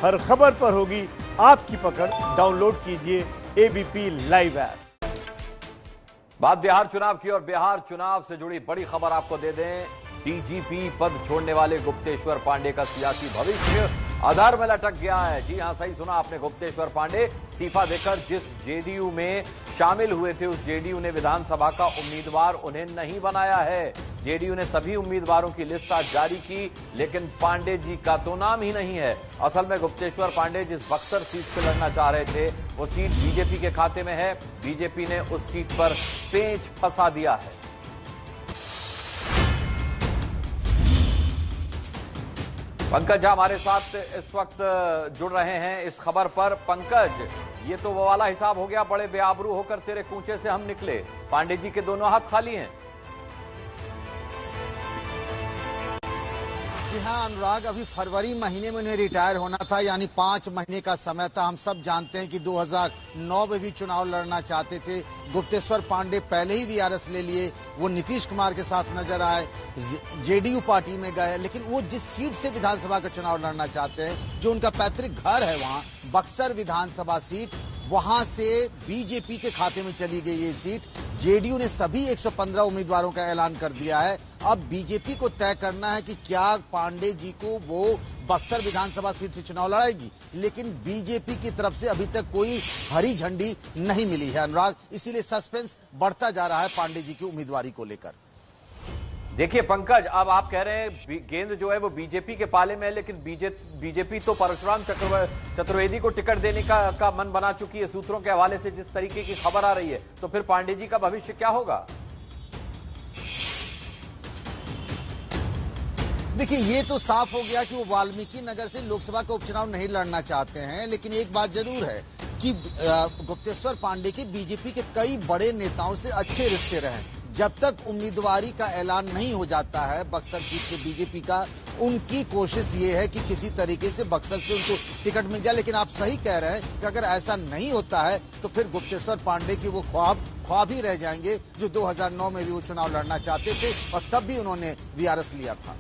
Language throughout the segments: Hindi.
हर खबर पर होगी आपकी पकड़। डाउनलोड कीजिए एबीपी लाइव ऐप। बात बिहार चुनाव की और बिहार चुनाव से जुड़ी बड़ी खबर आपको दे दें। डीजीपी पद छोड़ने वाले गुप्तेश्वर पांडे का सियासी भविष्य आधार में लटक गया है। जी हां, सही सुना आपने। गुप्तेश्वर पांडे इस्तीफा देकर जिस जेडीयू में शामिल हुए थे, उस जेडीयू ने विधानसभा का उम्मीदवार उन्हें नहीं बनाया है। जेडीयू ने सभी उम्मीदवारों की लिस्ट आज जारी की, लेकिन पांडे जी का तो नाम ही नहीं है। असल में गुप्तेश्वर पांडे जिस बक्सर सीट से लड़ना चाह रहे थे, वो सीट बीजेपी के खाते में है। बीजेपी ने उस सीट पर पेंच फंसा दिया है। पंकज हमारे साथ इस वक्त जुड़ रहे हैं इस खबर पर। पंकज, ये तो वो वाला हिसाब हो गया, बड़े बेआबरू होकर तेरे कूचे से हम निकले। पांडे जी के दोनों हाथ खाली हैं। जी हाँ अनुराग, अभी फरवरी महीने में उन्हें रिटायर होना था, यानी 5 महीने का समय था। हम सब जानते हैं कि 2009 में भी चुनाव लड़ना चाहते थे। गुप्तेश्वर पांडे पहले ही वीआरएस ले लिए, वो नीतीश कुमार के साथ नजर आए, जेडीयू पार्टी में गए, लेकिन वो जिस सीट से विधानसभा का चुनाव लड़ना चाहते हैं, जो उनका पैतृक घर है वहाँ बक्सर विधानसभा सीट, वहां से बीजेपी के खाते में चली गई ये सीट। जेडीयू ने सभी 115 उम्मीदवारों का ऐलान कर दिया है। अब बीजेपी को तय करना है कि क्या पांडे जी को वो बक्सर विधानसभा सीट से चुनाव लड़ाएगी, लेकिन बीजेपी की तरफ से अभी तक कोई हरी झंडी नहीं मिली है अनुराग, इसीलिए सस्पेंस बढ़ता जा रहा है पांडे जी की उम्मीदवारी को लेकर। देखिए पंकज, अब आप कह रहे हैं गेंद जो है वो बीजेपी के पाले में है, लेकिन बीजेपी तो परशुराम चतुर्वेदी को टिकट देने का मन बना चुकी है। सूत्रों के हवाले से जिस तरीके की खबर आ रही है, तो फिर पांडे जी का भविष्य क्या होगा? देखिए, ये तो साफ हो गया कि वो वाल्मीकि नगर से लोकसभा का उपचुनाव नहीं लड़ना चाहते हैं, लेकिन एक बात जरूर है कि गुप्तेश्वर पांडे के बीजेपी के कई बड़े नेताओं से अच्छे रिश्ते रहे। जब तक उम्मीदवारी का ऐलान नहीं हो जाता है बक्सर सीट से बीजेपी का, उनकी कोशिश ये है कि किसी तरीके से बक्सर से उनको टिकट मिल जाए। लेकिन आप सही कह रहे हैं कि अगर ऐसा नहीं होता है तो फिर गुप्तेश्वर पांडे की वो ख्वाब ही रह जाएंगे जो 2009 में भी वो चुनाव लड़ना चाहते थे और तब भी उन्होंने वीआरएस लिया था।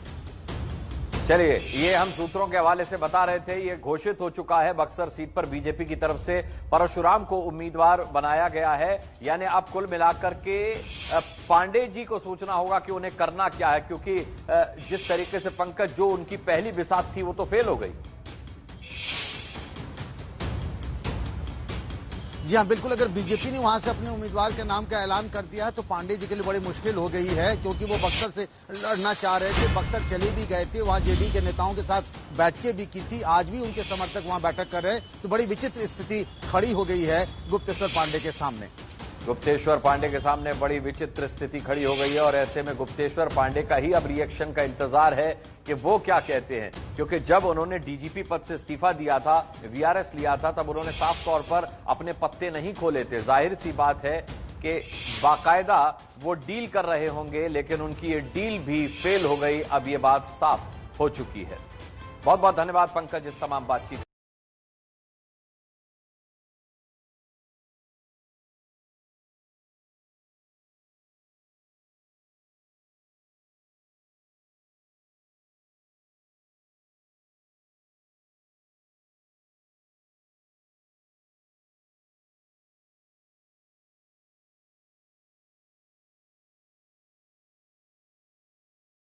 चलिए, ये हम सूत्रों के हवाले से बता रहे थे। ये घोषित हो चुका है, बक्सर सीट पर बीजेपी की तरफ से परशुराम को उम्मीदवार बनाया गया है। यानी अब कुल मिलाकर के पांडे जी को सोचना होगा कि उन्हें करना क्या है, क्योंकि जिस तरीके से पंकज जो उनकी पहली बिसात थी वो तो फेल हो गई। जी हाँ बिल्कुल, अगर बीजेपी ने वहां से अपने उम्मीदवार के नाम का ऐलान कर दिया है तो पांडे जी के लिए बड़ी मुश्किल हो गई है, क्योंकि वो बक्सर से लड़ना चाह रहे थे, बक्सर चले भी गए थे, वहां जेडीयू के नेताओं के साथ बैठकें भी की थी, आज भी उनके समर्थक वहां बैठक कर रहे हैं। तो बड़ी विचित्र स्थिति खड़ी हो गई है गुप्तेश्वर पांडे के सामने। गुप्तेश्वर पांडे के सामने बड़ी विचित्र स्थिति खड़ी हो गई है और ऐसे में गुप्तेश्वर पांडे का ही अब रिएक्शन का इंतजार है कि वो क्या कहते हैं, क्योंकि जब उन्होंने डीजीपी पद से इस्तीफा दिया था, वीआरएस लिया था, तब उन्होंने साफ तौर पर अपने पत्ते नहीं खोले थे। जाहिर सी बात है कि बाकायदा वो डील कर रहे होंगे, लेकिन उनकी ये डील भी फेल हो गई। अब ये बात साफ हो चुकी है। बहुत बहुत धन्यवाद पंकज इस तमाम बातचीत